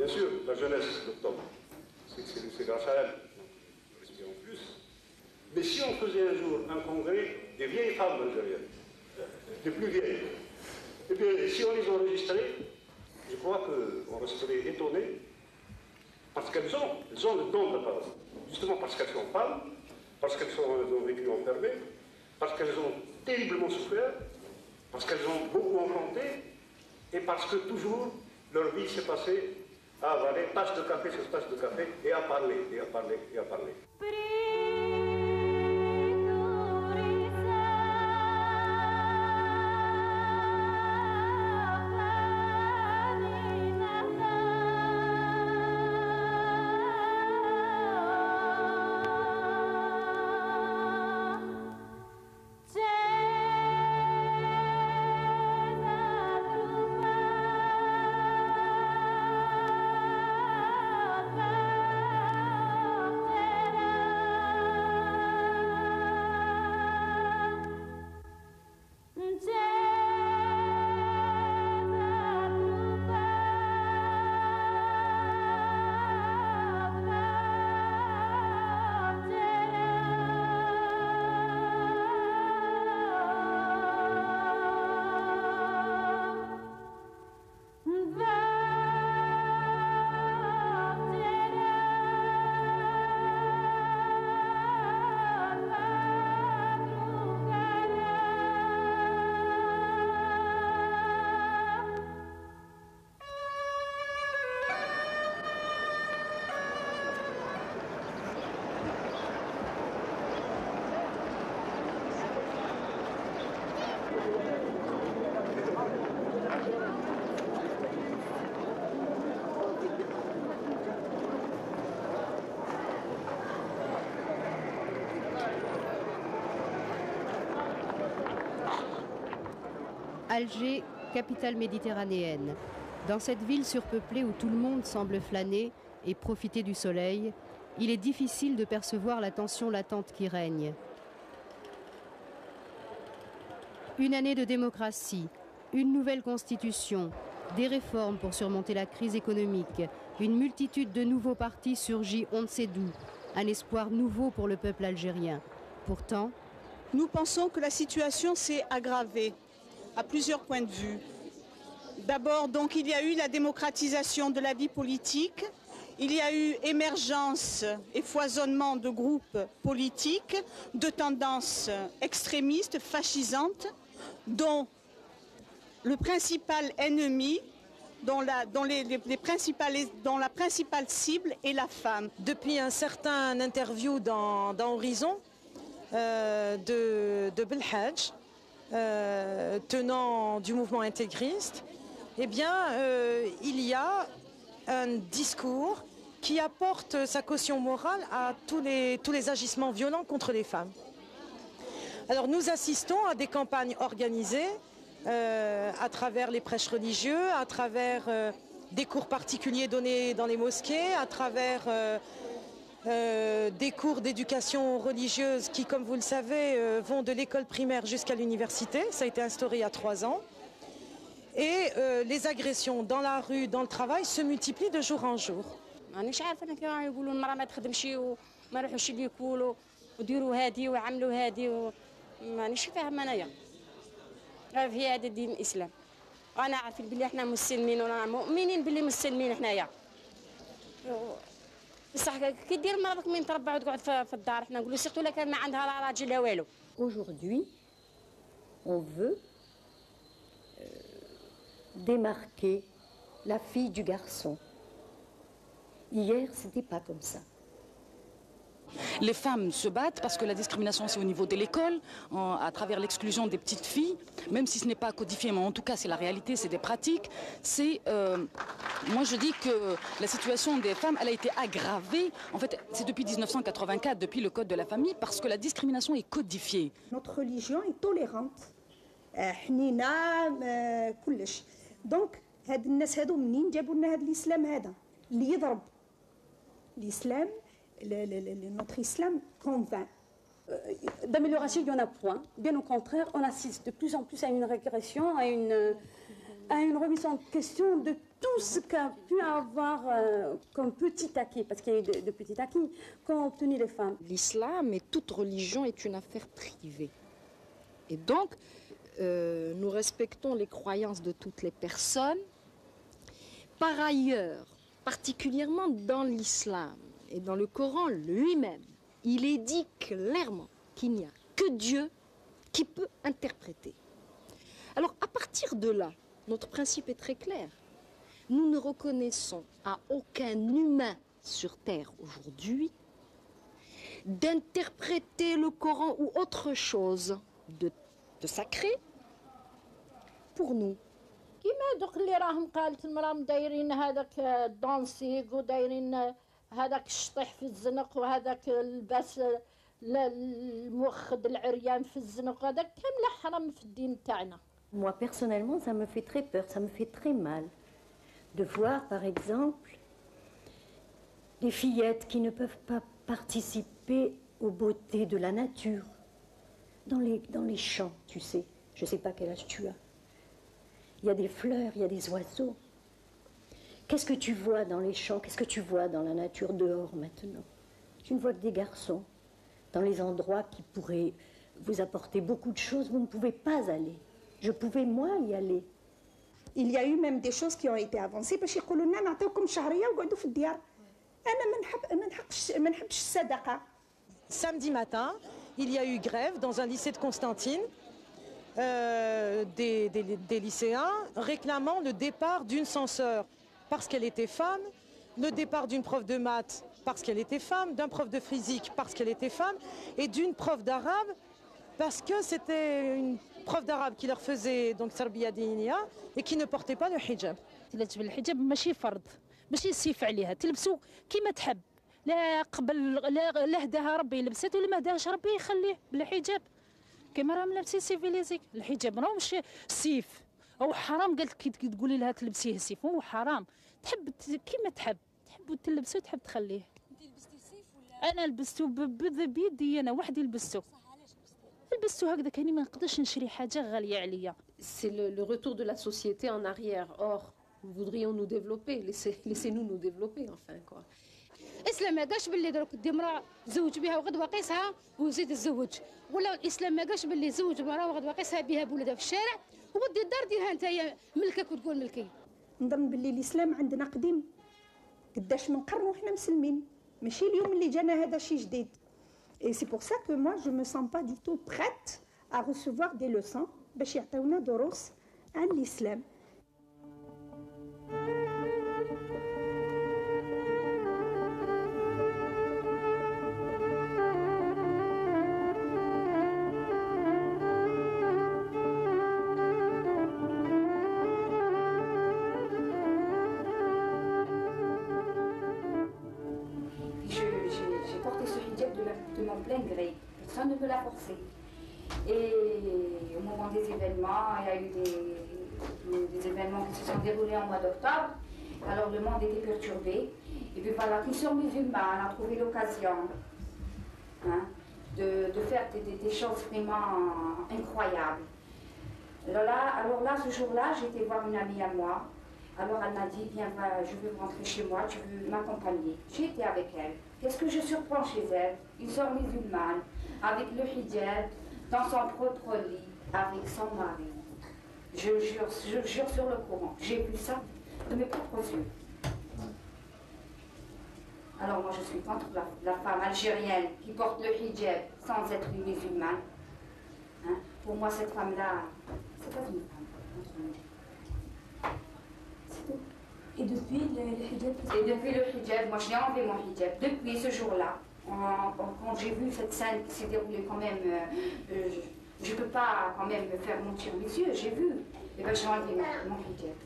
Bien sûr, la jeunesse d'octobre, c'est grâce à elle. En plus. Mais si on faisait un jour un congrès des vieilles femmes algériennes, les plus vieilles, eh bien, si on les enregistrait, je crois qu'on resterait étonné, parce qu'elles ont le don de la parole. Justement parce qu'elles sont femmes, parce qu'elles ont vécu enfermées, parce qu'elles ont terriblement souffert, parce qu'elles ont beaucoup enfanté, et parce que toujours leur vie s'est passée à avaler tasse de café sur tasse de café, et à parler, et à parler, et à parler. Alger, capitale méditerranéenne. Dans cette ville surpeuplée où tout le monde semble flâner et profiter du soleil, il est difficile de percevoir la tension latente qui règne. Une année de démocratie, une nouvelle constitution, des réformes pour surmonter la crise économique, une multitude de nouveaux partis surgit on ne sait d'où, un espoir nouveau pour le peuple algérien. Pourtant, nous pensons que la situation s'est aggravée à plusieurs points de vue. D'abord, donc, il y a eu la démocratisation de la vie politique, il y a eu émergence et foisonnement de groupes politiques, de tendances extrémistes, fascisantes, dont le principal ennemi, dont la principale cible est la femme. Depuis un certain interview dans Horizon de Belhadj, tenant du mouvement intégriste, eh bien, il y a un discours qui apporte sa caution morale à tous les agissements violents contre les femmes. Alors nous assistons à des campagnes organisées à travers les prêches religieux, à travers des cours particuliers donnés dans les mosquées, à travers des cours d'éducation religieuse qui, comme vous le savez, vont de l'école primaire jusqu'à l'université. Ça a été instauré il y a 3 ans. Et les agressions dans la rue, dans le travail, se multiplient de jour en jour. مانيش عارفه انا كانوا يقولوا المراه ما تخدمش وما يروحوش ليكولوا وديروا هادي وعملوا هادي مانيش فاهمه انايا في هذا دين الاسلام. وانا عارفين بلي احنا مسلمين ورانا مؤمنين بلي مسلمين حنايا. بصح كي دير المراه من تربع وتقعد في الدار حنا نقولوا سيرتو لا كان ما عندها لا راجل لا والو. Aujourd'hui, on veut démarquer la fille du garçon. Hier, c'était pas comme ça. Les femmes se battent parce que la discrimination c'est au niveau de l'école, à travers l'exclusion des petites filles, même si ce n'est pas codifié, mais en tout cas c'est la réalité, c'est des pratiques. Moi je dis que la situation des femmes, elle a été aggravée, en fait c'est depuis 1984, depuis le code de la famille, parce que la discrimination est codifiée. Notre religion est tolérante. Donc, هاد الناس هادو منين جابوا لنا هاد الإسلام هذا اللي يضرب l'islam, notre islam convainc. D'amélioration, il n'y en a point. Bien au contraire, on assiste de plus en plus à une régression, à à une remise en question de tout ce qu'a pu avoir comme petit acquis, parce qu'il y a eu de petits acquis qu'ont obtenu les femmes. L'islam et toute religion est une affaire privée. Et donc, nous respectons les croyances de toutes les personnes. Par ailleurs, particulièrement dans l'islam et dans le Coran lui-même, il est dit clairement qu'il n'y a que Dieu qui peut interpréter. Alors, à partir de là, notre principe est très clair. Nous ne reconnaissons à aucun humain sur Terre aujourd'hui d'interpréter le Coran ou autre chose de sacré pour nous. كيما دوك اللي راهم قالت المراه دايرين هذاك الدانسيغ ودايرين هذاك الشطيح في الزنق وهذاك الباس الموخد العريان في الزنق هذاك كامله حرام في الدين تاعنا. Moi personnellement, ça me fait très peur, ça me fait très mal de voir par exemple des fillettes qui ne peuvent pas participer aux beautés de la nature dans les champs, tu sais. Je ne sais pas quel âge tu as. Il y a des fleurs, il y a des oiseaux. Qu'est-ce que tu vois dans les champs? Qu'est-ce que tu vois dans la nature dehors maintenant? Tu ne vois que des garçons. Dans les endroits qui pourraient vous apporter beaucoup de choses, vous ne pouvez pas aller. Je pouvais, moi, y aller. Il y a eu même des choses qui ont été avancées باش يقولوا لنا نعطيوكم شهريه وقعدوا في الديار. انا ما نحبش الصدقه. Samedi matin, il y a eu grève dans un lycée de Constantine. Des lycéens réclamant le départ d'une censeur parce qu'elle était femme, le départ d'une prof de maths parce qu'elle était femme, d'un prof de physique parce qu'elle était femme et d'une prof d'arabe parce que c'était une prof d'arabe qui leur faisait donc Serbia Diniya et qui ne portait pas le hijab. الحجاب ماشي فرض ماشي سيف عليها تلبسوا كيما تحب لا قبل لا هداها ربي لبست ولا ما هداهاش ربي يخليه بلا حجاب كما راهم لابسين سيفيليزيك الحجاب راه مش سيف او حرام قالت كي تقولي لها تلبسيه سيف هو حرام تحب كيما تحب تلبسه تحب تخليه. انا لبسته بيدي انا وحدي لبسته هكذا كاني ما نقدرش نشري حاجه غاليه عليا. C'est le retour de la société en arrière. Or, nous voudrions nous développer. Laissez-nous nous développer, enfin, quoi. الاسلام ما قالش باللي دروك دي امراه تزوج بها وغدوه قيسها وزيد تزوج، ولا الاسلام ما قالش باللي زوج امراه وغدوه قيسها بها بولدها في الشارع ودي الدار ديالها نتايا ملكك وتقول ملكي. نظن باللي الاسلام عندنا قديم قداش من قرن وحنا مسلمين، ماشي اليوم اللي جانا هذا شيء جديد. Et c'est pour ça que moi je me sens pas du tout prête à recevoir des leçons باش يعطيونا دروس عن الاسلام. plein gré, personne ne peut la forcer. Et au moment des événements, il y a eu des événements qui se sont déroulés en mois d'octobre, alors le monde était perturbé. Et puis voilà, qu'une sœur musulmane a trouvé l'occasion de faire des choses vraiment incroyables. Alors là, ce jour-là, j'étais voir une amie à moi. Alors elle m'a dit, viens, je veux rentrer chez moi, tu veux m'accompagner. J'ai été avec elle. Qu'est-ce que je surprends chez elle? Une sœur musulmane, avec le hijab, dans son propre lit, avec son mari. Je jure sur le Coran, j'ai vu ça de mes propres yeux. Alors moi je suis contre la femme algérienne qui porte le hijab sans être une musulmane. Hein? Pour moi cette femme-là, c'est pas une femme. Et depuis le hijab, moi je l'ai enlevé mon hijab. Depuis ce jour-là, quand j'ai vu cette scène qui s'est déroulée quand même, je ne peux pas quand même me faire mentir mes yeux, j'ai vu. Et bien j'ai enlevé mon hijab.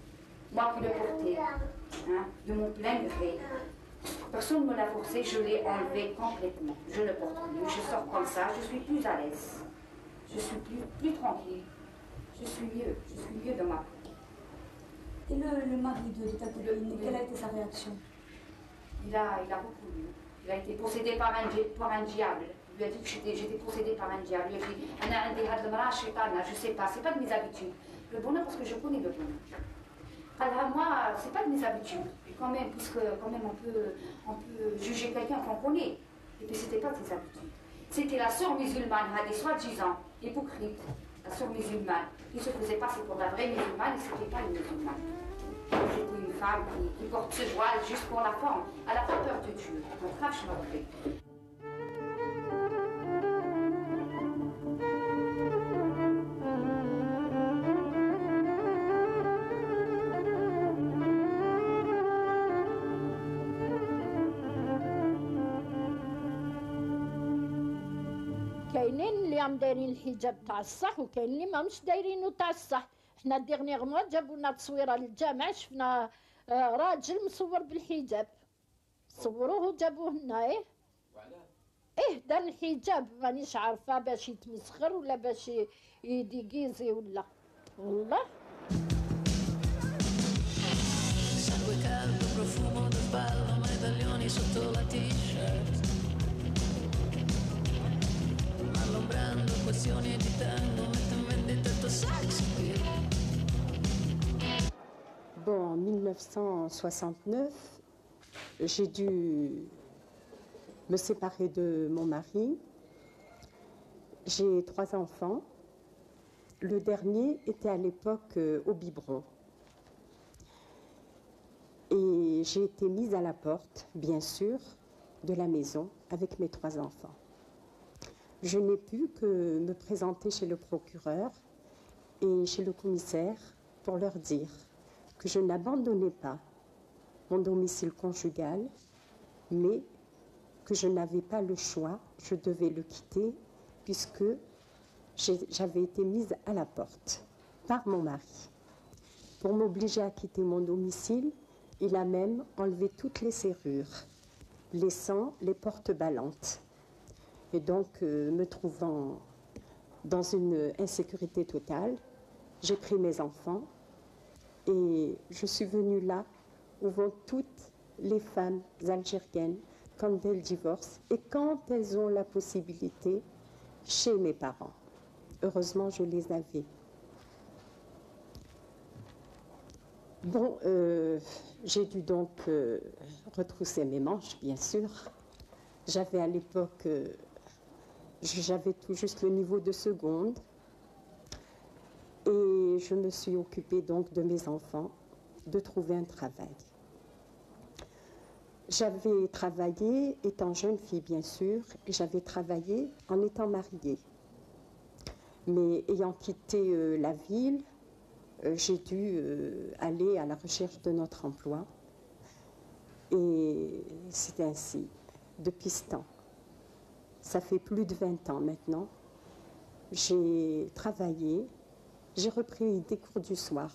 Moi qui le portais, hein, de mon plein gré. Personne ne me l'a forcé, je l'ai enlevé complètement. Je ne porte plus, je sors comme ça, je suis plus à l'aise. Je suis plus tranquille. Je suis mieux dans ma peau. Et le mari de ta copine, quelle a été sa réaction? Il a beaucoup lu. Il a été possédé par un diable. Il lui a dit que j'étais possédée par un diable. Il a dit, je ne sais pas, c'est pas de mes habitudes. Le bonheur parce que je connais le bonheur. Alors moi, c'est pas de mes habitudes, quand même, puisque quand même on peut juger quelqu'un qu'on connaît. Et puis c'était pas de ses habitudes. C'était la sœur musulmane, des soi-disant hypocrites, la sœur musulmane, qui se faisait passer pour la vraie musulmane et c'était pas une musulmane. C'était une femme qui porte ce voile juste pour la forme. Elle n'a pas peur de Dieu. Donc, franchement, كاينين اللي عم دايرين الحجاب تاع الصح وكاين اللي ماهمش دايرينو تاع الصح. حنا ديرنيغمون جابوا لنا تصويره للجامع، شفنا راجل مصور بالحجاب، صوروه وجابوه لنا. ايه دار الحجاب، مانيش عارفه باش يتمسخر ولا باش يديكيزي ولا والله. Sangue caldo, profumo del ballo, medaglioni sotto la t-shirt. Allombrando questioni di tango, metto in vendita il tuo sex appeal. Bon, en 1969, j'ai dû me séparer de mon mari. J'ai 3 enfants. Le dernier était à l'époque au biberon. Et j'ai été mise à la porte, bien sûr, de la maison avec mes 3 enfants. Je n'ai pu que me présenter chez le procureur et chez le commissaire pour leur dire que je n'abandonnais pas mon domicile conjugal, mais que je n'avais pas le choix, je devais le quitter puisque j'avais été mise à la porte par mon mari. Pour m'obliger à quitter mon domicile, il a même enlevé toutes les serrures, laissant les portes ballantes. Et donc, me trouvant dans une insécurité totale, j'ai pris mes enfants et je suis venue là où vont toutes les femmes algériennes quand elles divorcent et quand elles ont la possibilité chez mes parents. Heureusement, je les avais. Bon, j'ai dû donc retrousser mes manches, bien sûr. J'avais à l'époque, j'avais tout juste le niveau de seconde. Et je me suis occupée donc de mes enfants, de trouver un travail. J'avais travaillé, étant jeune fille bien sûr, et j'avais travaillé en étant mariée. Mais ayant quitté la ville, j'ai dû aller à la recherche de notre emploi. Et c'est ainsi, depuis ce temps. Ça fait plus de 20 ans maintenant. J'ai travaillé, j'ai repris des cours du soir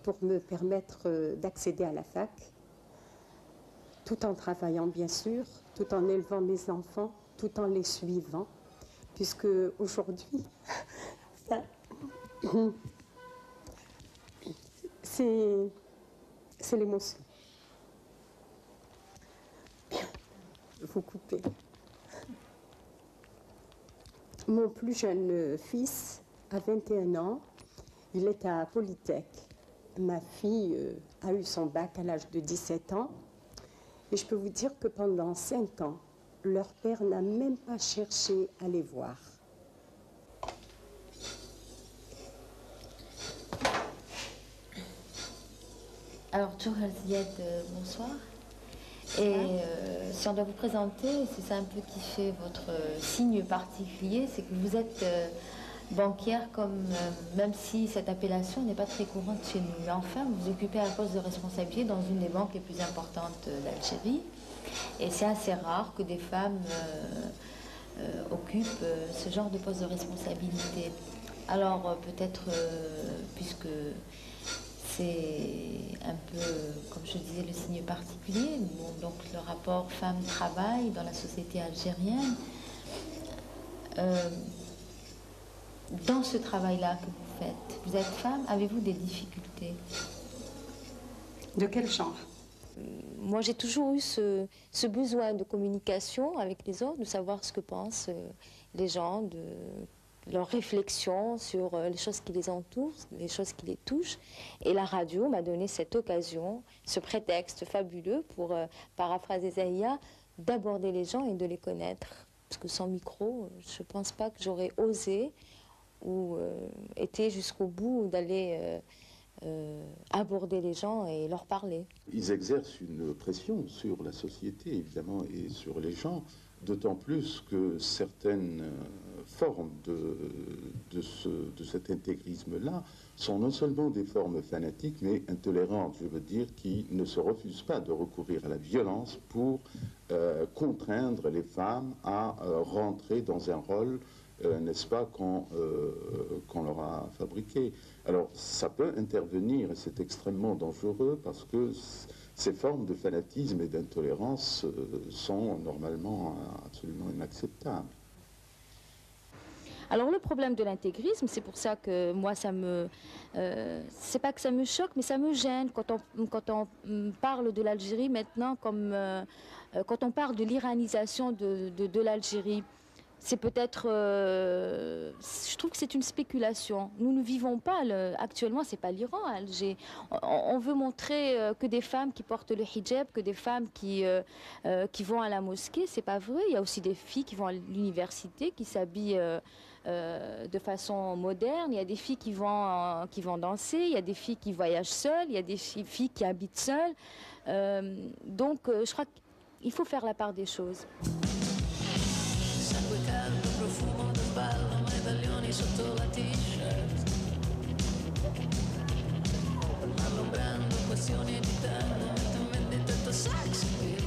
pour me permettre d'accéder à la fac, tout en travaillant bien sûr, tout en élevant mes enfants, tout en les suivant, puisque aujourd'hui, c'est l'émotion. Vous coupez. Mon plus jeune fils a 21 ans, il est à Polytech. Ma fille a eu son bac à l'âge de 17 ans. Et je peux vous dire que pendant 5 ans, leur père n'a même pas cherché à les voir. Alors, Djouhar Ziad, bonsoir. Et si on doit vous présenter, c'est ça un peu qui fait votre signe particulier, c'est que vous êtes banquière, même si cette appellation n'est pas très courante chez nous. Mais enfin, vous occupez un poste de responsabilité dans une des banques les plus importantes d'Algérie. Et c'est assez rare que des femmes occupent ce genre de poste de responsabilité. Alors peut-être, puisque c'est un peu, comme je disais, le signe particulier, donc le rapport femme-travail dans la société algérienne. Dans ce travail-là que vous faites, vous êtes femme, avez-vous des difficultés? De quel genre? Moi, j'ai toujours eu ce besoin de communication avec les autres, de savoir ce que pensent les gens, leur réflexion sur les choses qui les entourent, les choses qui les touchent. Et la radio m'a donné cette occasion, ce prétexte fabuleux pour, paraphraser Zahia, d'aborder les gens et de les connaître. Parce que sans micro, je ne pense pas que j'aurais osé ou été jusqu'au bout d'aller aborder les gens et leur parler. Ils exercent une pression sur la société, évidemment, et sur les gens, d'autant plus que certaines formes de cet intégrisme-là sont non seulement des formes fanatiques, mais intolérantes, je veux dire, qui ne se refusent pas de recourir à la violence pour contraindre les femmes à rentrer dans un rôle, n'est-ce pas, qu'on leur a fabriqué. Alors, ça peut intervenir, et c'est extrêmement dangereux, parce que ces formes de fanatisme et d'intolérance sont normalement absolument inacceptables. Alors le problème de l'intégrisme, c'est pour ça que moi ça me... c'est pas que ça me choque, mais ça me gêne quand on parle de l'Algérie maintenant comme... quand on parle de l'iranisation de l'Algérie. C'est peut-être... je trouve que c'est une spéculation. Nous ne vivons pas... actuellement, c'est pas l'Iran, Alger. On veut montrer que des femmes qui portent le hijab, que des femmes qui vont à la mosquée. C'est pas vrai. Il y a aussi des filles qui vont à l'université, qui s'habillent de façon moderne. Il y a des filles qui vont danser. Il y a des filles qui voyagent seules. Il y a des filles qui habitent seules. Donc, je crois qu'il faut faire la part des choses. Sangue caldo, profumo del ballo, medaglioni sotto la t-shirt. Allombrando questioni di tempo, mentre vendetta sex appeal.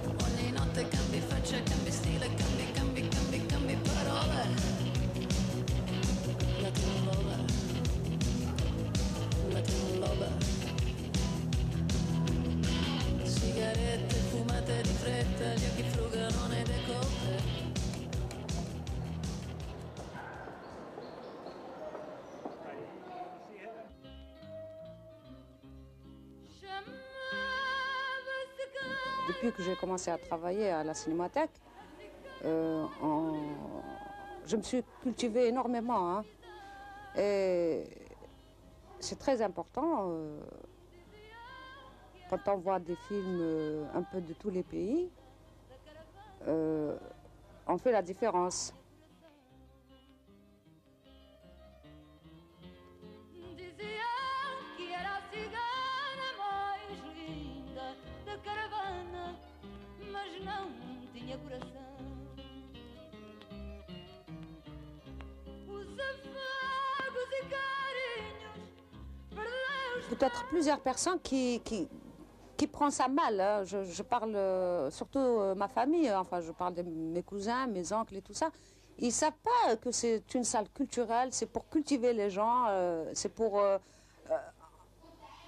Ogni notte cambi faccia, cambi stile, cambi parole. Latin lover. Sigarette fumate di fretta, gli occhi frugano nei décolleté. Depuis que j'ai commencé à travailler à la Cinémathèque, je me suis cultivée énormément. Hein. Et c'est très important. Quand on voit des films un peu de tous les pays, on fait la différence. Peut-être plusieurs personnes qui prennent ça mal. Hein. Je parle surtout ma famille, enfin je parle de mes cousins, mes oncles et tout ça. Ils ne savent pas que c'est une salle culturelle, c'est pour cultiver les gens, c'est pour...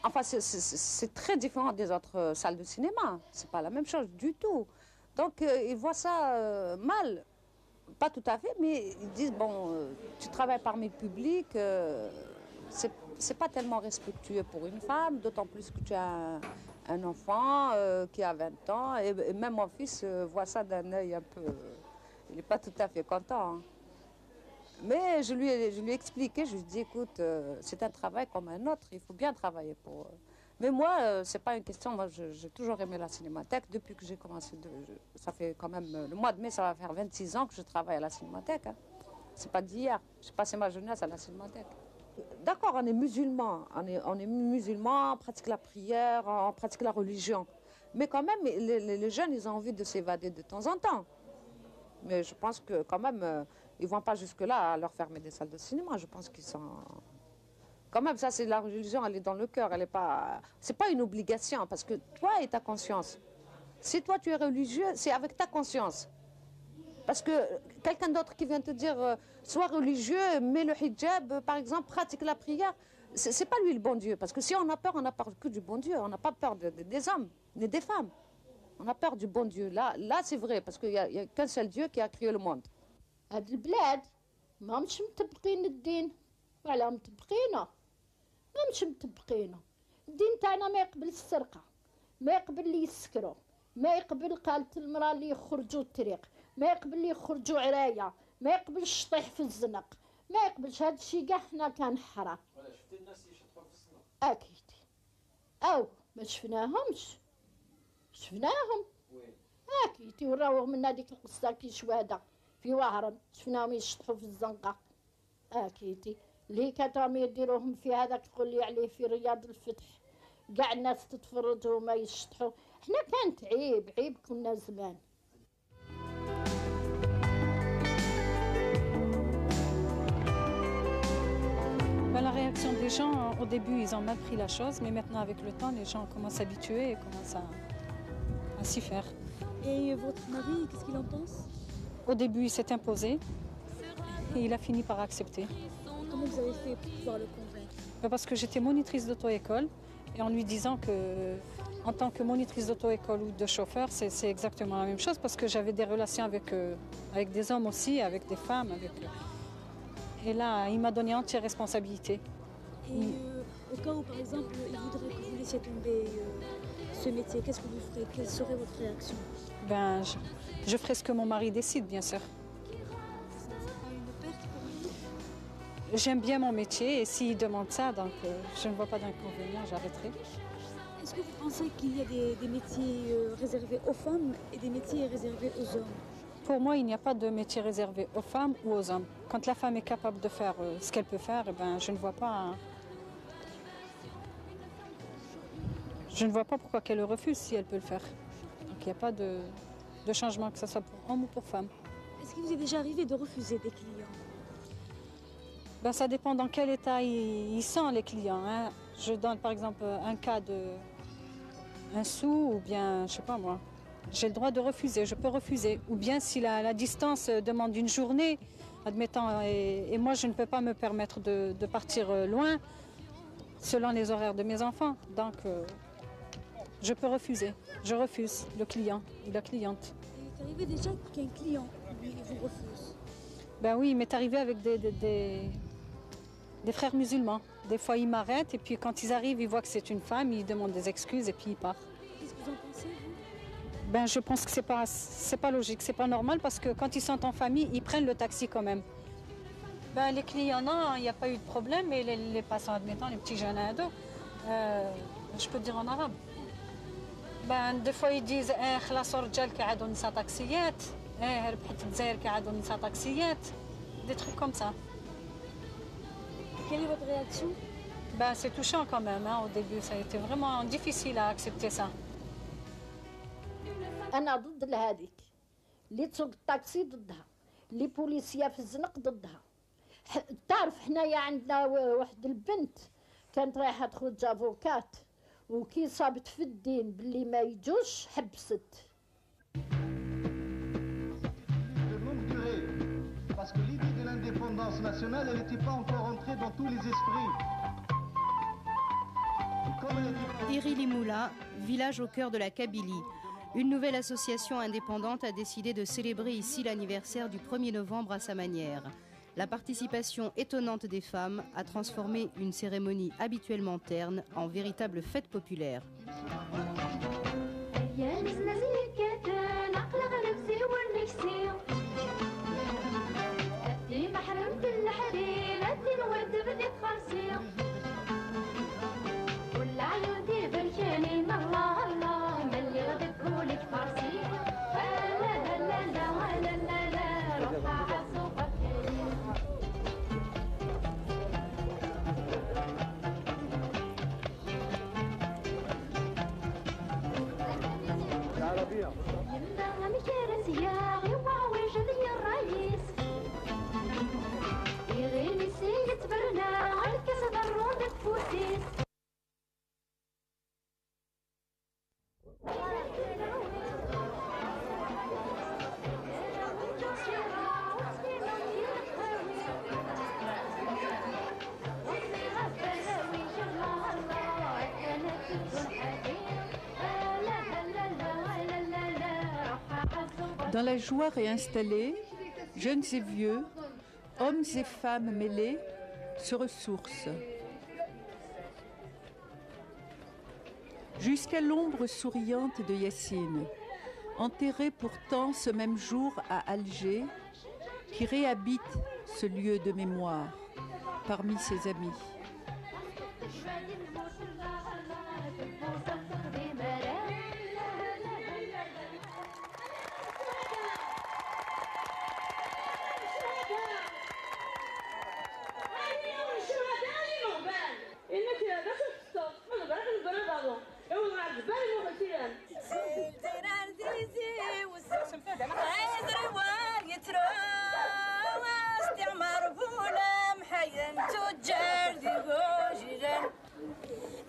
enfin c'est très différent des autres salles de cinéma, c'est pas la même chose du tout. Donc ils voient ça mal, pas tout à fait, mais ils disent, bon, tu travailles parmi le public, c'est pas tellement respectueux pour une femme, d'autant plus que tu as un enfant qui a 20 ans, et même mon fils voit ça d'un œil un peu... il n'est pas tout à fait content. Hein. Mais je lui ai expliqué, je lui ai dit, écoute, c'est un travail comme un autre, il faut bien travailler pour... Mais moi, c'est pas une question, moi j'ai toujours aimé la Cinémathèque, depuis que j'ai commencé, ça fait quand même, le mois de mai, ça va faire 26 ans que je travaille à la Cinémathèque. Hein. C'est pas d'hier, j'ai passé ma jeunesse à la Cinémathèque. D'accord, on est musulmans, on pratique la prière, on pratique la religion. Mais quand même, les jeunes, ils ont envie de s'évader de temps en temps. Mais je pense que quand même, ils ne vont pas jusque-là à leur fermer des salles de cinéma. Je pense qu'ils sont... Quand même, ça, c'est la religion, elle est dans le cœur, elle n'est pas... C'est pas une obligation, parce que toi et ta conscience. Si toi, tu es religieux, c'est avec ta conscience. Parce que quelqu'un d'autre qui vient te dire sois religieux, mets le hijab, par exemple, pratique la prière, c'est pas lui le bon Dieu. Parce que si on a peur que du bon Dieu. On n'a pas peur des hommes, ni des femmes. On a peur du bon Dieu. Là c'est vrai, parce qu'il n'y a qu'un seul Dieu qui a créé le monde. هاد البلاد ما مش مطبقين الدين ولا مطبقينه ما مش مطبقينه الدين تاعنا ما يقبل السرقة ما يقبل اللي يسكروا ما يقبل قالت المرأة اللي يخرجوا الطريق ما يقبل لي يخرجوا عرايه، ما يقبلش طيح في الزنق، ما يقبلش هذا الشيء كاع حنا كنحرم. ولا شفتي الناس يشطحوا في الزنق؟ اكيد. او ما شفناهمش، شفناهم وين؟ اكيد وراوغ من هذيك القصه كي شواده في وهران شفناهم يشطحوا في الزنقه. اكيد اللي كانوا يديروهم في هذاك تقول لي عليه في رياض الفتح، كاع الناس تتفرج وما يشطحوا. حنا كانت عيب كنا زمان. La réaction des gens, au début, ils ont mal pris la chose, mais maintenant, avec le temps, les gens commencent à s'habituer et commencent à s'y faire. Et votre mari, qu'est-ce qu'il en pense? Au début, il s'est imposé et il a fini par accepter. Comment vous avez fait pour pouvoir le convaincre? Parce que j'étais monitrice d'auto-école et en lui disant que, en tant que monitrice d'auto-école ou de chauffeur, c'est exactement la même chose parce que j'avais des relations avec des hommes aussi, avec des femmes. Et là, il m'a donné entière responsabilité. Et au cas où, par exemple, il voudrait que vous laissiez tomber ce métier, qu'est-ce que vous ferez? Quelle serait votre réaction? Ben, je ferai ce que mon mari décide, bien sûr. J'aime bien mon métier et s'il demande ça, donc je ne vois pas d'inconvénient, j'arrêterai. Est-ce que vous pensez qu'il y a des métiers réservés aux femmes et des métiers réservés aux hommes? Pour moi, il n'y a pas de métier réservé aux femmes ou aux hommes. Quand la femme est capable de faire ce qu'elle peut faire, eh ben, je ne vois pas pourquoi qu'elle le refuse si elle peut le faire. Donc il n'y a pas de changement, que ce soit pour homme ou pour femme. Est-ce qu'il vous est déjà arrivé de refuser des clients? Ben, ça dépend dans quel état ils sont les clients. Hein. Je donne par exemple un cas de un sou ou bien, je sais pas moi, j'ai le droit de refuser, je peux refuser. Ou bien si la distance demande une journée, admettons, et moi je ne peux pas me permettre de partir loin selon les horaires de mes enfants. Donc je peux refuser, je refuse le client ou la cliente. Il est arrivé déjà qu'un client lui vous refuse? Ben oui, il m'est arrivé avec des frères musulmans. Des fois ils m'arrêtent et puis quand ils arrivent, ils voient que c'est une femme, ils demandent des excuses et puis ils partent. Qu'est-ce que vous en pensez, vous? Ben, je pense que c'est pas logique, c'est pas normal parce que quand ils sont en famille, ils prennent le taxi quand même. Ben, les clients, non, il n'y a pas eu de problème, mais les passants, admettons, les petits jeunes ados, je peux dire en arabe. Ben, des fois ils disent خلاص الرجال كيعادوا النساء تاكسيات, ربحت الجزائر كيعادوا النساء تاكسيات, des trucs comme ça. Quelle est votre réaction? Ben, c'est touchant quand même, hein, au début, ça a été vraiment difficile à accepter ça. أنا ضد هذيك اللي تسوق الطاكسي ضدها، اللي بوليسية في الزنق ضدها. تعرف حنايا عندنا واحد البنت كانت رايحة تخرج افوكات وكي صابت في الدين باللي ما يجوش حبست. Parce que l'idée de l'indépendance nationale, elle n'était pas encore entrée dans tous les esprits. Iri Limoula, village au cœur de la Kabylie. Une nouvelle association indépendante a décidé de célébrer ici l'anniversaire du 1er novembre à sa manière. La participation étonnante des femmes a transformé une cérémonie habituellement terne en véritable fête populaire. Dans la joie réinstallée, jeunes et vieux, hommes et femmes mêlés, se ressourcent. Jusqu'à l'ombre souriante de Yassine, enterré pourtant ce même jour à Alger, qui réhabite ce lieu de mémoire parmi ses amis.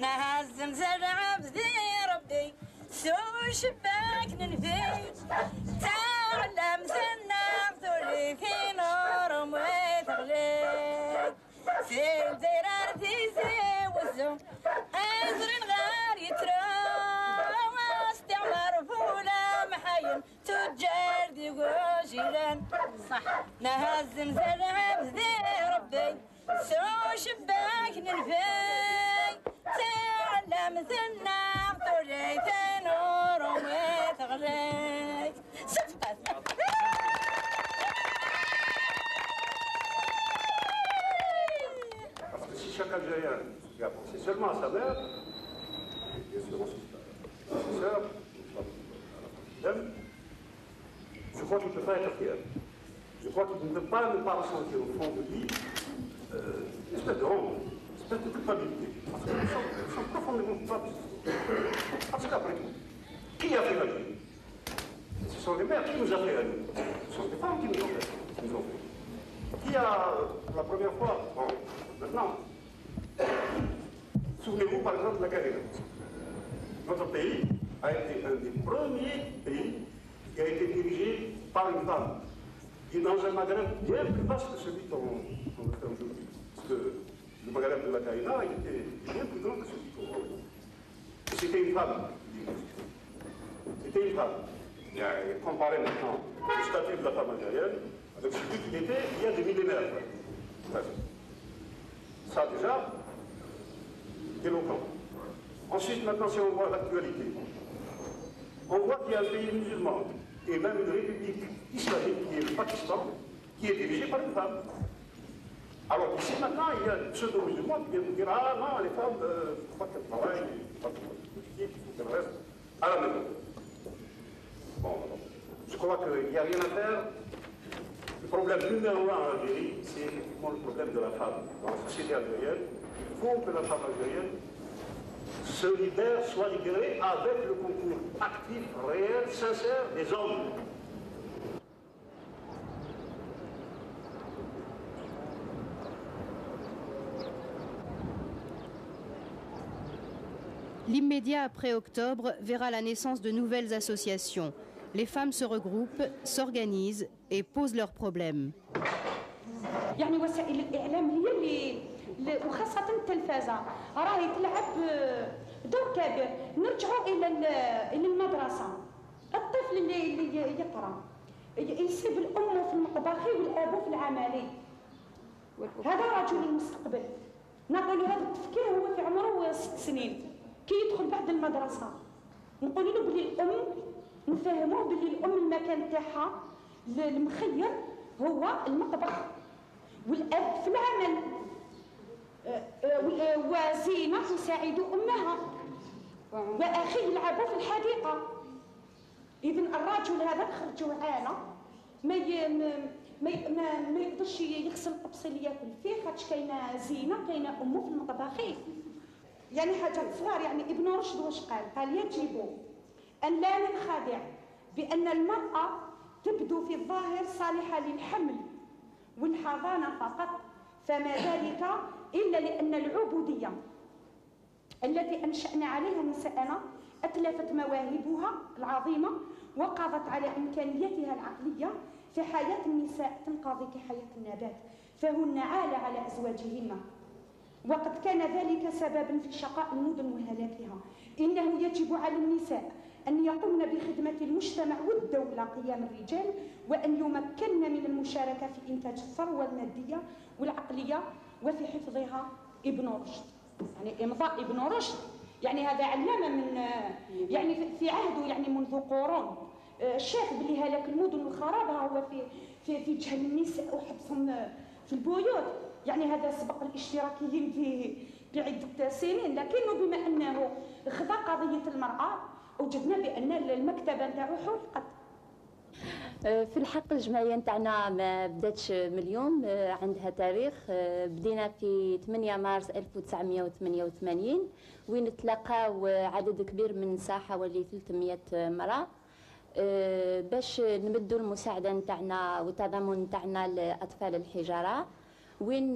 نهزم زرع بذي ربي سوي شباك ننفي تعلم ثنا بثوري في نور ومتغلي سيب زرار في زي وزم أزرين غار يترى واستعمر فولا محاين تجار دي وجيران صح نهزم زرع بذي ربي سوي شباك ننفي تعلم ثنا طريت نور ومتغلي صفقت Parce que si chaque Algérien qui a pensé seulement à sa mère, bien sûr aussi à sa sœur, je crois qu'il ne peut pas être fier. Je crois qu'il ne peut pas ne pas ressentir au fond de lui une espèce de honte, une espèce de culpabilité. Parce que nous sommes profondément coupables. Parce qu'après tout, qui a fait la vie? Ce sont les mères qui nous ont fait la vie. Ce sont les femmes qui nous ont fait. Qui a, pour la première fois, bon, maintenant, souvenez-vous par exemple de la Garenne. Notre pays a été un des premiers pays qui a été dirigé par une femme. Et dans un Maghreb bien plus vaste que celui qu'on fait aujourd'hui. Parce que le Maghreb de la Caïna était bien plus grand que celui qu'on voit. C'était une femme. C'était une femme. Et comparé maintenant le statut de la femme algérienne avec celui qu'il était il y a des millénaires. Bref. Ça déjà, éloquent. Ensuite, maintenant, si on voit l'actualité, on voit qu'il y a un pays musulman et même une république islamique qui est le Pakistan, qui est dirigée par une femme. Alors ici maintenant, il y a un pseudo-musulman qui vient nous dire « Ah non, les femmes, il ne faut pas qu'elles travaillent, il ne faut pas qu'elles qu'elles restent à la maison. » Bon, je crois qu'il n'y a rien à faire. Le problème numéro 1 en Algérie, c'est effectivement le problème de la femme. Dans la société algérienne, il faut que la femme algérienne se libère, soit libérée avec le concours actif, réel, sincère des hommes. L'immédiat après octobre verra la naissance de nouvelles associations. Les femmes se regroupent, s'organisent et posent leurs problèmes. يعني وسائل الإعلام هي اللي وخاصة التلفازة راهي تلعب دور كبير. نرجعوا إلى المدرسة. الطفل اللي يقرأ يسيب الأم في المطبخي والأب في العملي. هذا رجل المستقبل. نقول هذا التفكير هو في عمره 6 سنين. كي يدخل بعد المدرسة نقول له بلي الأم نفهموه بلي الأم المكان تاعها المخير هو المطبخ والأب في العمل وزينة تساعد أمها وأخيه يلعبوا في الحديقة. إذن الرجل هذا خرجوا عانى ما يقدرش يغسل الطبسي اللي ياكل فيه خاطش كاينه زينه كاينه امه في المطبخ. يعني حاجه صغار يعني ابن رشد واش قال يجب ان لا ننخدع بان المراه تبدو في الظاهر صالحه للحمل والحضانه فقط فما ذلك الا لان العبوديه التي انشانا عليها نساءنا اتلفت مواهبها العظيمه وقضت على امكانياتها العقليه في حياه النساء تنقضي كحياه النبات فهن عالة على ازواجهن وقد كان ذلك سببا في شقاء المدن وهلاكها. إنه يجب على النساء أن يقومن بخدمة المجتمع والدولة قيام الرجال وأن يمكنن من المشاركة في إنتاج الثروة المادية والعقلية وفي حفظها. ابن رشد يعني إمضاء ابن رشد يعني هذا علامة من يعني في عهده يعني منذ قرون شاف بلي هلاك المدن وخرابها هو في جهل النساء وحبسهم في البيوت. يعني هذا سبق الاشتراكيين بعدة سنين، لكنه بما أنه خذا قضية المرأة وجدنا بأن المكتبة نتاعو حرقت. في الحق الجمعية نتاعنا ما بداتش من اليوم، عندها تاريخ. بدينا في 8 مارس 1988 وين تلاقاو عدد كبير من النساء حوالي 300 مرأة باش نمدوا المساعدة نتاعنا والتضامن نتاعنا لأطفال الحجارة، وين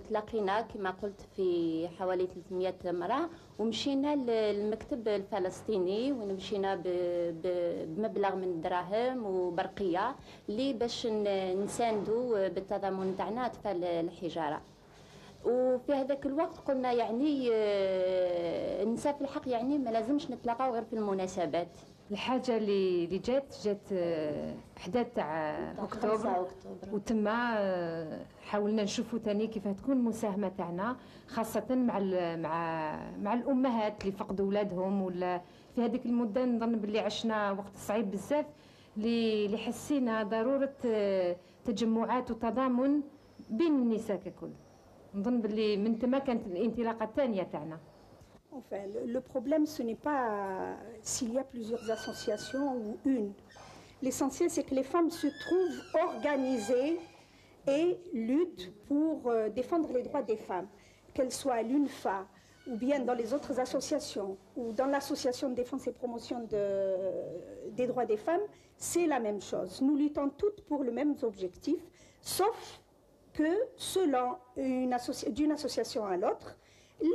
تلاقينا كما قلت في حوالي 300 مرأة ومشينا للمكتب الفلسطيني وين مشينا بمبلغ من الدراهم وبرقية اللي باش نساندوا بالتضامن نتاعنا أطفال الحجارة. وفي هذاك الوقت قلنا يعني النساء في الحق يعني ما لازمش نتلاقاو غير في المناسبات. الحاجة اللي جات حداد تاع أكتوبر وتما حاولنا نشوفوا تاني كيف تكون المساهمة تاعنا خاصة مع الأمهات اللي فقدوا أولادهم، ولا في هذيك المدة نظن باللي عشنا وقت صعيب بزاف اللي حسينا ضرورة تجمعات وتضامن بين النساء ككل. نظن باللي من تما كانت الانطلاقة الثانية تاعنا. Enfin, le problème, ce n'est pas s'il y a plusieurs associations ou une. L'essentiel, c'est que les femmes se trouvent organisées et luttent pour défendre les droits des femmes, qu'elles soient à l'UNFA ou bien dans les autres associations ou dans l'association de défense et promotion des droits des femmes, c'est la même chose. Nous luttons toutes pour le même objectif, sauf que selon d'une association à l'autre,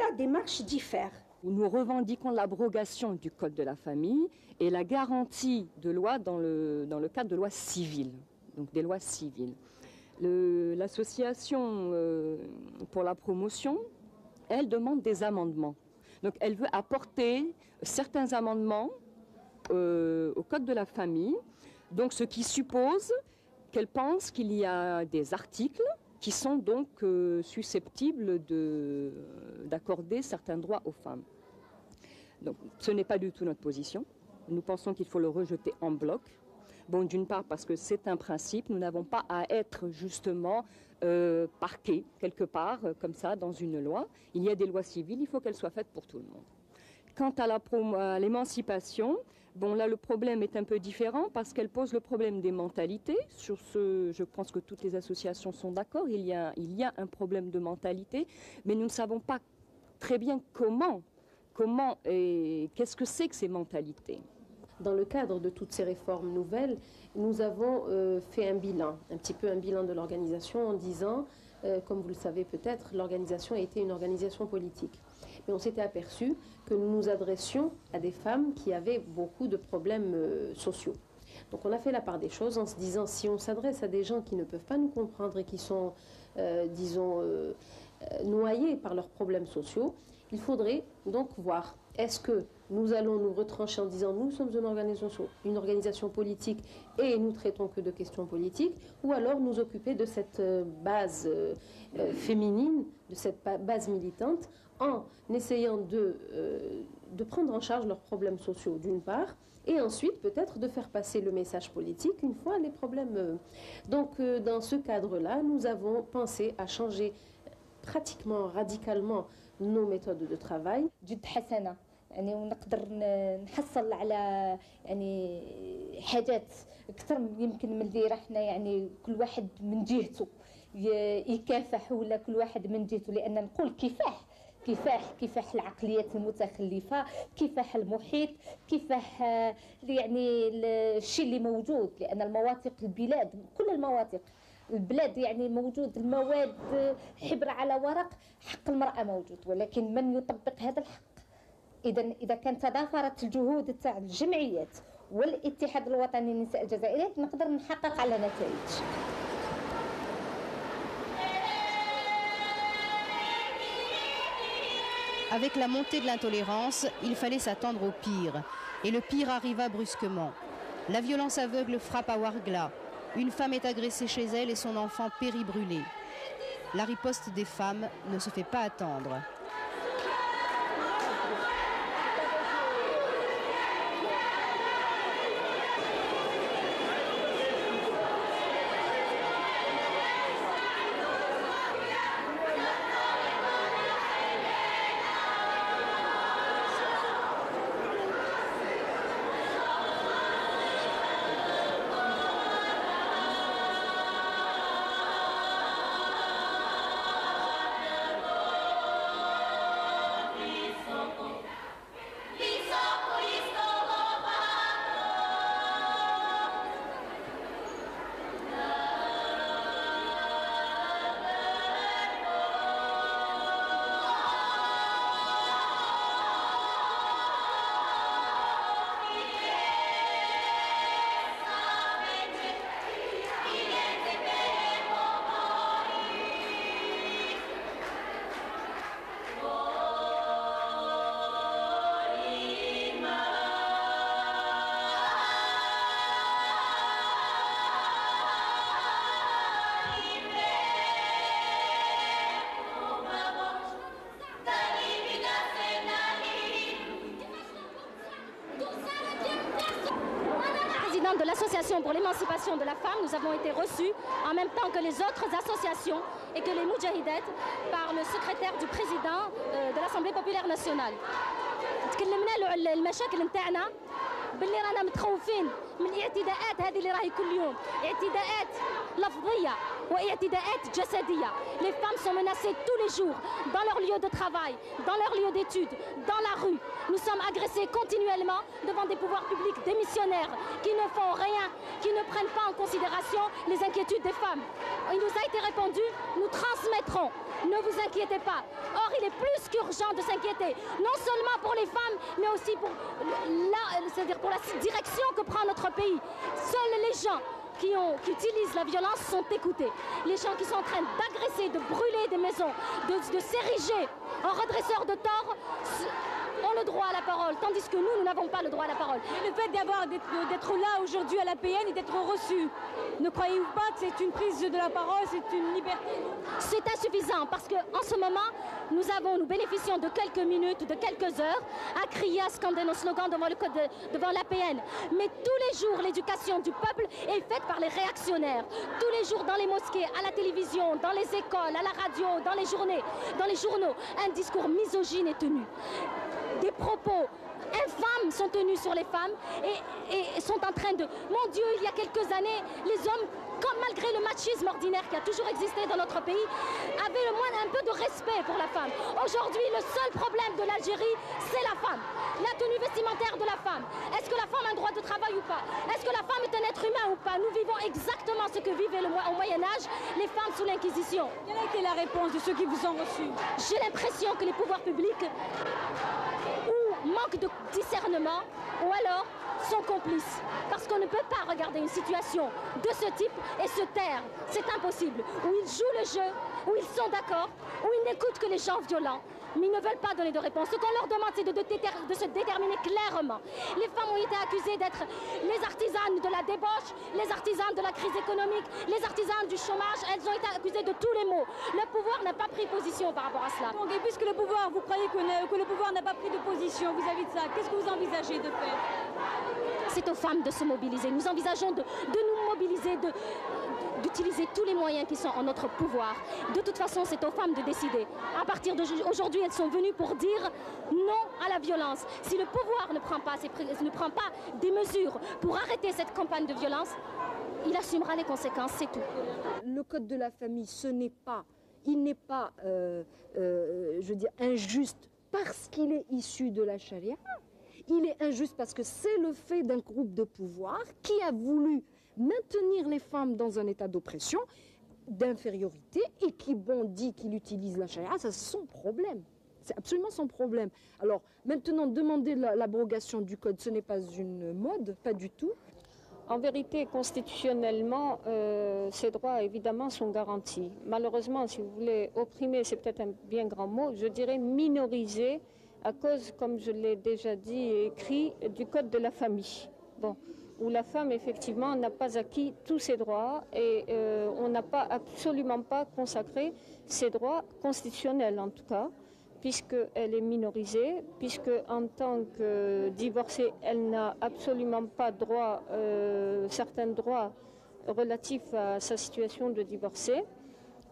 la démarche diffère. Nous revendiquons l'abrogation du Code de la famille et la garantie de lois dans le cadre de lois civiles, donc des lois civiles. L'association pour la promotion, elle demande des amendements. Donc elle veut apporter certains amendements au Code de la famille, donc ce qui suppose qu'elle pense qu'il y a des articles qui sont donc susceptibles d'accorder certains droits aux femmes. Donc ce n'est pas du tout notre position. Nous pensons qu'il faut le rejeter en bloc. Bon, d'une part parce que c'est un principe, nous n'avons pas à être justement parqués quelque part comme ça dans une loi. Il y a des lois civiles, il faut qu'elles soient faites pour tout le monde. Quant à l'émancipation, bon là le problème est un peu différent parce qu'elle pose le problème des mentalités. Sur ce, je pense que toutes les associations sont d'accord, il y a un problème de mentalité, mais nous ne savons pas très bien comment et qu'est-ce que c'est que ces mentalités. Dans le cadre de toutes ces réformes nouvelles, nous avons fait un bilan, un petit peu un bilan de l'organisation en disant, comme vous le savez peut-être, l'organisation a été une organisation politique. Mais on s'était aperçu que nous nous adressions à des femmes qui avaient beaucoup de problèmes sociaux. Donc on a fait la part des choses en se disant, si on s'adresse à des gens qui ne peuvent pas nous comprendre et qui sont, disons, noyés par leurs problèmes sociaux, il faudrait donc voir, est-ce que nous allons nous retrancher en disant nous sommes une organisation politique et nous traitons que de questions politiques, ou alors nous occuper de cette base féminine, de cette base militante, en essayant de prendre en charge leurs problèmes sociaux d'une part, et ensuite peut-être de faire passer le message politique une fois les problèmes. Donc dans ce cadre-là, nous avons pensé à changer pratiquement radicalement nos méthodes de travail. يعني ونقدر نحصل على يعني حاجات اكثر يمكن من اللي رحنا يعني كل واحد من جهته يكافح ولا كل واحد من جهته، لان نقول كفاح العقليات المتخلفه، كفاح المحيط، كفاح يعني الشيء اللي موجود، لان المواثيق البلاد كل المواثيق البلاد يعني موجود المواد حبر على ورق، حق المرأة موجود، ولكن من يطبق هذا الحق؟ إذا كانت تضافرت الجهود تاع الجمعيات والاتحاد الوطني للنساء الجزائريات نقدر نحقق على نتائج. Avec la montée de l'intolérance, il fallait s'attendre au pire. Et le pire arriva brusquement. La violence aveugle frappe à Ouargla. Une femme est agressée chez elle et son enfant périt brûlé. La riposte des femmes ne se fait pas attendre. de l'Association pour l'émancipation de la femme, nous avons été reçus en même temps que les autres associations et que les Moudjahidettes par le secrétaire du président de l'Assemblée populaire nationale. تكلمنا له على المشاكل نتاعنا باللي رانا متخوفين من الاعتداءات هذه اللي راهي كل يوم، اعتداءات لفظيه واعتداءات جسديه. Les femmes sont menacées tous les jours dans leur lieu de travail, dans leur lieu d'études, dans la rue. Nous sommes agressés continuellement devant des pouvoirs publics démissionnaires qui ne font rien, qui ne prennent pas en considération les inquiétudes des femmes. Il nous a été répondu, nous transmettrons, ne vous inquiétez pas. Or, il est plus qu'urgent de s'inquiéter, non seulement pour les femmes, mais aussi pour la direction que prend notre pays. Seuls les gens qui utilisent la violence sont écoutés. Les gens qui sont en train d'agresser, de brûler des maisons, de s'ériger en redresseurs de tort ont le droit à la parole, tandis que nous n'avons pas le droit à la parole. Et le fait d'être là aujourd'hui à la PN et d'être reçu, ne croyez-vous pas que c'est une prise de la parole, c'est une liberté? C'est insuffisant parce qu'en ce moment, nous bénéficions de quelques minutes, de quelques heures à crier, à scander nos slogans devant l'APN. Mais tous les jours, l'éducation du peuple est faite par les réactionnaires. Tous les jours, dans les mosquées, à la télévision, dans les écoles, à la radio, dans les journaux, un discours misogyne est tenu. Des propos infâmes sont tenus sur les femmes et sont en train de... Mon Dieu, il y a quelques années, les hommes, malgré le machisme ordinaire qui a toujours existé dans notre pays, avaient un peu de respect pour la femme. Aujourd'hui, le seul problème de l'Algérie, c'est la femme. La tenue vestimentaire de la femme. Est-ce que la femme a un droit de travail ou pas? Est-ce que la femme est un être humain ou pas? Nous vivons exactement ce que vivaient au Moyen-Âge les femmes sous l'Inquisition. Quelle a été la réponse de ceux qui vous ont reçu? J'ai l'impression que les pouvoirs publics manquent de discernement ou alors sont complices. Parce qu'on ne peut pas regarder une situation de ce type et se taire. C'est impossible. Où ils jouent le jeu, où ils sont d'accord, où ils n'écoutent que les gens violents, mais ils ne veulent pas donner de réponse. Ce qu'on leur demande, c'est de se déterminer clairement. Les femmes ont été accusées d'être les artisanes de la débauche, les artisanes de la crise économique, les artisanes du chômage. Elles ont été accusées de tous les maux. Le pouvoir n'a pas pris position par rapport à cela. Donc, et puisque le pouvoir, vous croyez que le pouvoir n'a pas pris de position vis-à-vis de ça, qu'est-ce que vous envisagez de faire? C'est aux femmes de se mobiliser. Nous envisageons de nous mobiliser, d'utiliser tous les moyens qui sont en notre pouvoir. De toute façon, c'est aux femmes de décider. À partir d'aujourd'hui, elles sont venues pour dire non à la violence. Si le pouvoir ne prend pas des mesures pour arrêter cette campagne de violence, il assumera les conséquences, c'est tout. Le code de la famille, il n'est pas, je veux dire, injuste parce qu'il est issu de la charia. Il est injuste parce que c'est le fait d'un groupe de pouvoir qui a voulu maintenir les femmes dans un état d'oppression, d'infériorité, et qui dit qu'il utilise la charia, c'est son problème. C'est absolument son problème. Alors maintenant, demander l'abrogation du code, ce n'est pas une mode, pas du tout. En vérité, constitutionnellement, ces droits, évidemment, sont garantis. Malheureusement, si vous voulez, opprimer, c'est peut-être un bien grand mot, je dirais minoriser, à cause, comme je l'ai déjà dit et écrit, du code de la famille. Bon, où la femme, effectivement, n'a pas acquis tous ses droits et on n'a absolument pas consacré ses droits constitutionnels, en tout cas, puisqu'elle est minorisée, puisque en tant que divorcée, elle n'a absolument pas droit, certains droits relatifs à sa situation de divorcée.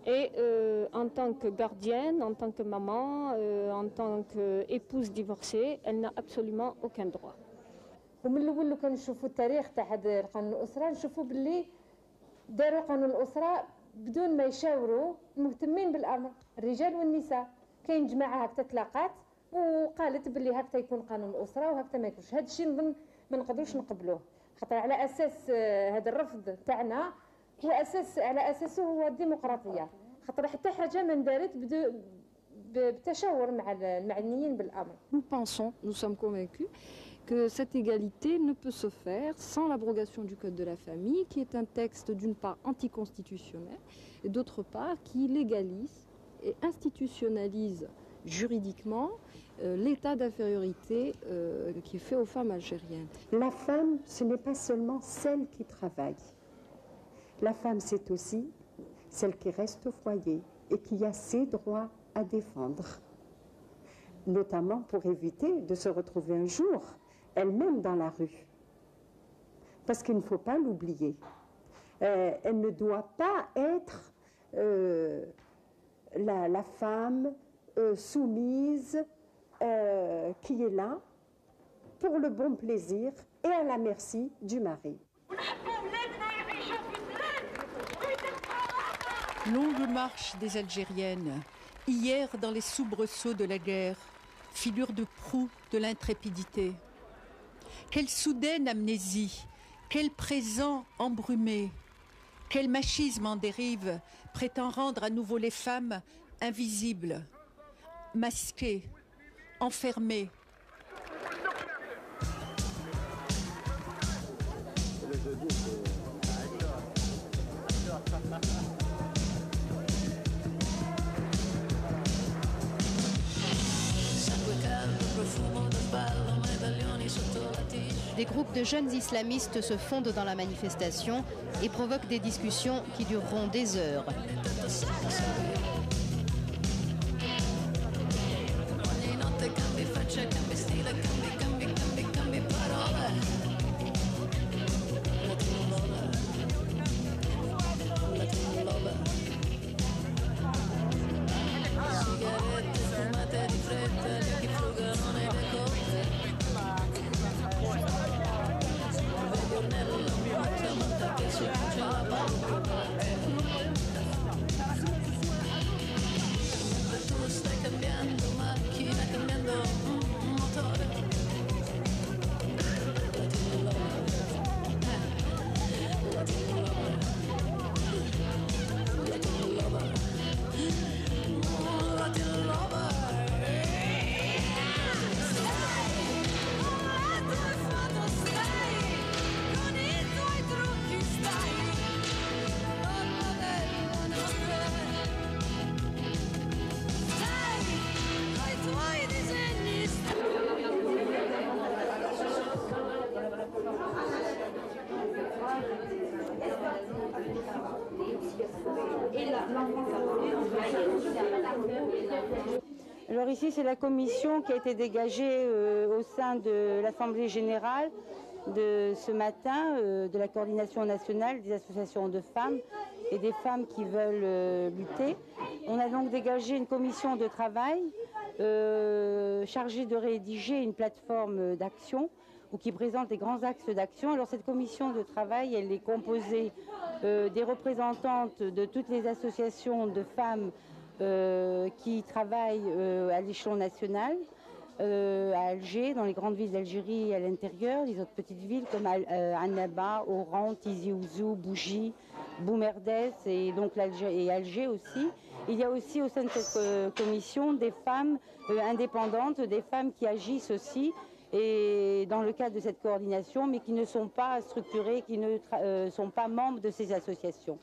Et en tant que gardienne, en tant que maman, en tant qu'épouse divorcée, elle n'a absolument aucun droit. ومن الاول لو كنشوفوا التاريخ تاع هذا قانون الاسره نشوفوا باللي داروا قانون الاسره بدون ما يشاوروا المهتمين بالامر الرجال والنساء. كاين جماعه هكذا تلاقات وقالت باللي هكذا يكون قانون الاسره وهكذا ما يكونش. هذا الشيء نظن ما نقدروش نقبلوه خاطر على اساس هذا الرفض تاعنا هو على اساسه هو الديمقراطيه خاطر حتى حاجه ما ندارت بالتشاور مع المعنيين بالامر. Nous pensons, nous sommes convaincus que cette égalité ne peut se faire sans l'abrogation du Code de la famille, qui est un texte d'une part anticonstitutionnel et d'autre part qui légalise et institutionnalise juridiquement l'état d'infériorité qui est fait aux femmes algériennes. La femme, ce n'est pas seulement celle qui travaille. La femme, c'est aussi celle qui reste au foyer et qui a ses droits à défendre, notamment pour éviter de se retrouver un jour elle-même dans la rue. parce qu'il ne faut pas l'oublier. Elle ne doit pas être la femme soumise qui est là pour le bon plaisir et à la merci du mari. Longue marche des Algériennes, hier dans les soubresauts de la guerre, figure de proue de l'intrépidité. Quelle soudaine amnésie, quel présent embrumé, quel machisme en dérive prétend rendre à nouveau les femmes invisibles, masquées, enfermées. Des groupes de jeunes islamistes se fondent dans la manifestation et provoquent des discussions qui dureront des heures. Alors ici, c'est la commission qui a été dégagée au sein de l'Assemblée générale de ce matin, de la coordination nationale des associations de femmes et des femmes qui veulent lutter. On a donc dégagé une commission de travail chargée de rédiger une plateforme d'action ou qui présente les grands axes d'action. Alors cette commission de travail, elle est composée des représentantes de toutes les associations de femmes qui travaillent à l'échelon national, à Alger, dans les grandes villes d'Algérie et à l'intérieur, les autres petites villes comme Annaba, Oran, Tizi Ouzou, Bougie, Boumerdès et donc Alger aussi. Il y a aussi au sein de cette commission des femmes indépendantes, des femmes qui agissent aussi et dans le cadre de cette coordination, mais qui ne sont pas structurées, qui ne sont pas membres de ces associations.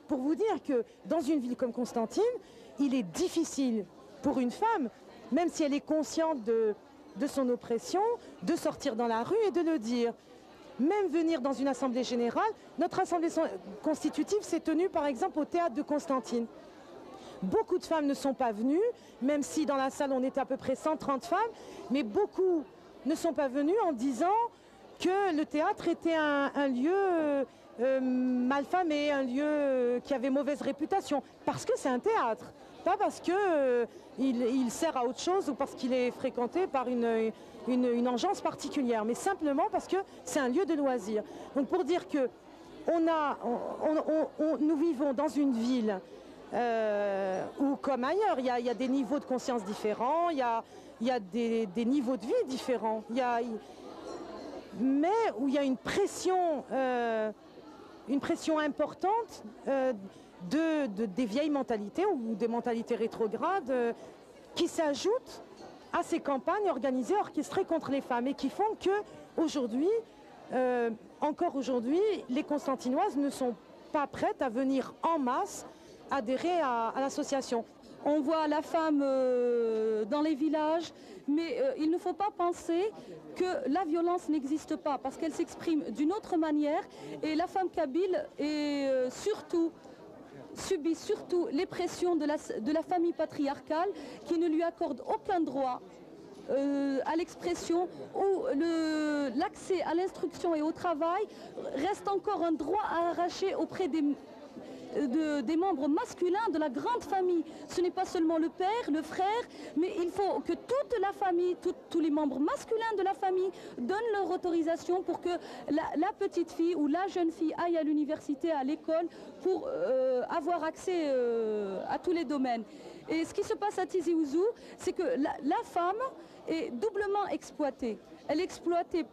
Pour vous dire que dans une ville comme Constantine, il est difficile pour une femme, même si elle est consciente de son oppression, de sortir dans la rue et de le dire. Même venir dans une assemblée générale, notre assemblée constitutive s'est tenue par exemple au théâtre de Constantine. Beaucoup de femmes ne sont pas venues, même si dans la salle on était à peu près 130 femmes, mais beaucoup ne sont pas venues en disant que le théâtre était un lieu malfamé, un lieu qui avait mauvaise réputation, parce que c'est un théâtre, pas parce que il sert à autre chose ou parce qu'il est fréquenté par une engeance particulière, mais simplement parce que c'est un lieu de loisir. Donc pour dire que nous vivons dans une ville où, comme ailleurs, il y a des niveaux de conscience différents, il y a des niveaux de vie différents, mais où il y a une pression importante des vieilles mentalités ou des mentalités rétrogrades qui s'ajoutent à ces campagnes organisées, orchestrées contre les femmes et qui font que aujourd'hui, encore aujourd'hui, les Constantinoises ne sont pas prêtes à venir en masse adhérer à l'association. On voit la femme dans les villages, mais il ne faut pas penser que la violence n'existe pas, parce qu'elle s'exprime d'une autre manière, et la femme kabyle subit surtout les pressions de la famille patriarcale qui ne lui accorde aucun droit à l'expression, où l'accès à l'instruction et au travail reste encore un droit à arracher auprès des membres masculins de la grande famille. Ce n'est pas seulement le père, le frère, mais il faut que toute la famille, tous les membres masculins de la famille donnent leur autorisation pour que la petite fille ou la jeune fille aille à l'université, à l'école, pour avoir accès à tous les domaines. Et ce qui se passe à Tizi Ouzou, c'est que la femme est doublement exploitée. Elle est exploitée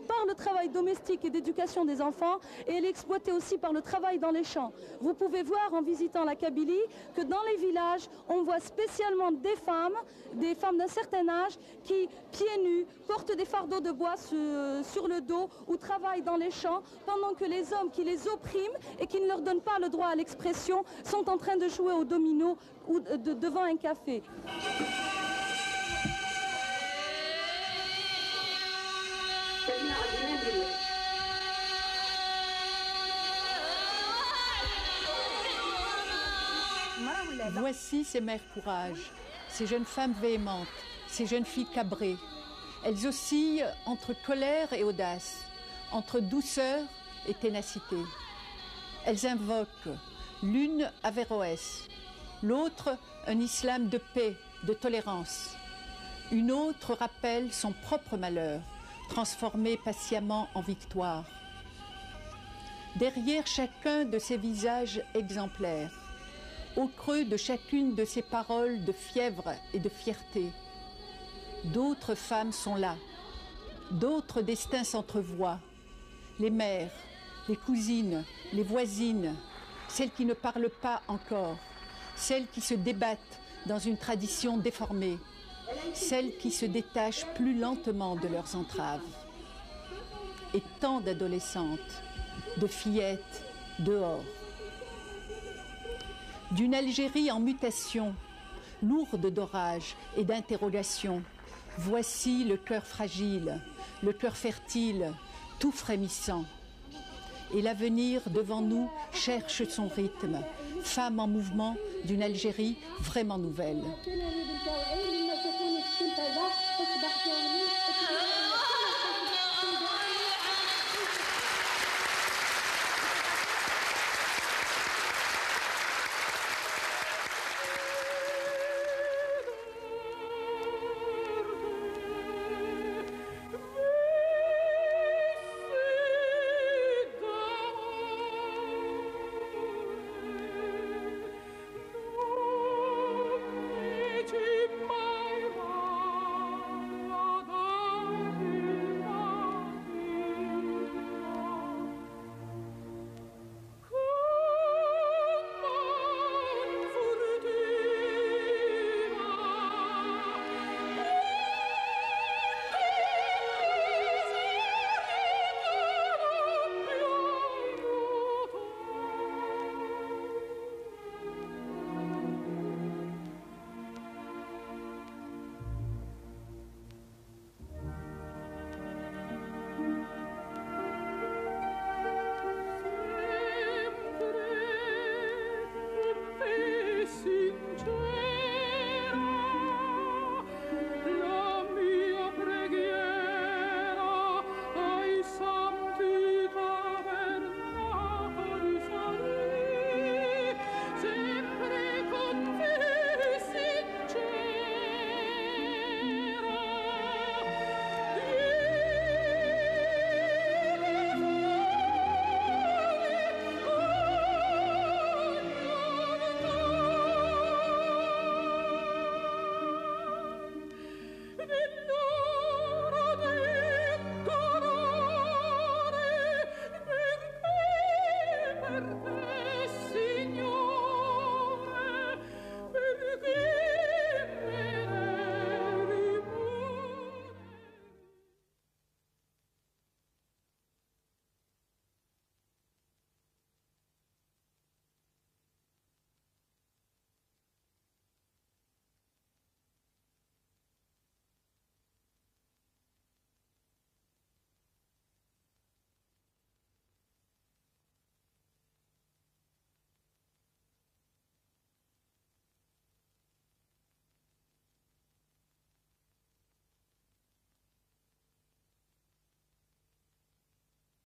par le travail domestique et d'éducation des enfants, et elle est exploitée aussi par le travail dans les champs. Vous pouvez voir en visitant la Kabylie que dans les villages, on voit spécialement des femmes d'un certain âge qui, pieds nus, portent des fardeaux de bois sur le dos ou travaillent dans les champs, pendant que les hommes qui les oppriment et qui ne leur donnent pas le droit à l'expression sont en train de jouer au domino ou devant un café. Voici ces mères courage, ces jeunes femmes véhémentes, ces jeunes filles cabrées. Elles oscillent entre colère et audace, entre douceur et ténacité. Elles invoquent l'une Averroès, l'autre un islam de paix, de tolérance. Une autre rappelle son propre malheur, transformé patiemment en victoire. Derrière chacun de ces visages exemplaires, au creux de chacune de ces paroles de fièvre et de fierté, d'autres femmes sont là, d'autres destins s'entrevoient, les mères, les cousines, les voisines, celles qui ne parlent pas encore, celles qui se débattent dans une tradition déformée, celles qui se détachent plus lentement de leurs entraves. Et tant d'adolescentes, de fillettes, dehors. D'une Algérie en mutation, lourde d'orages et d'interrogations, voici le cœur fragile, le cœur fertile, tout frémissant. Et l'avenir devant nous cherche son rythme, femme en mouvement d'une Algérie vraiment nouvelle.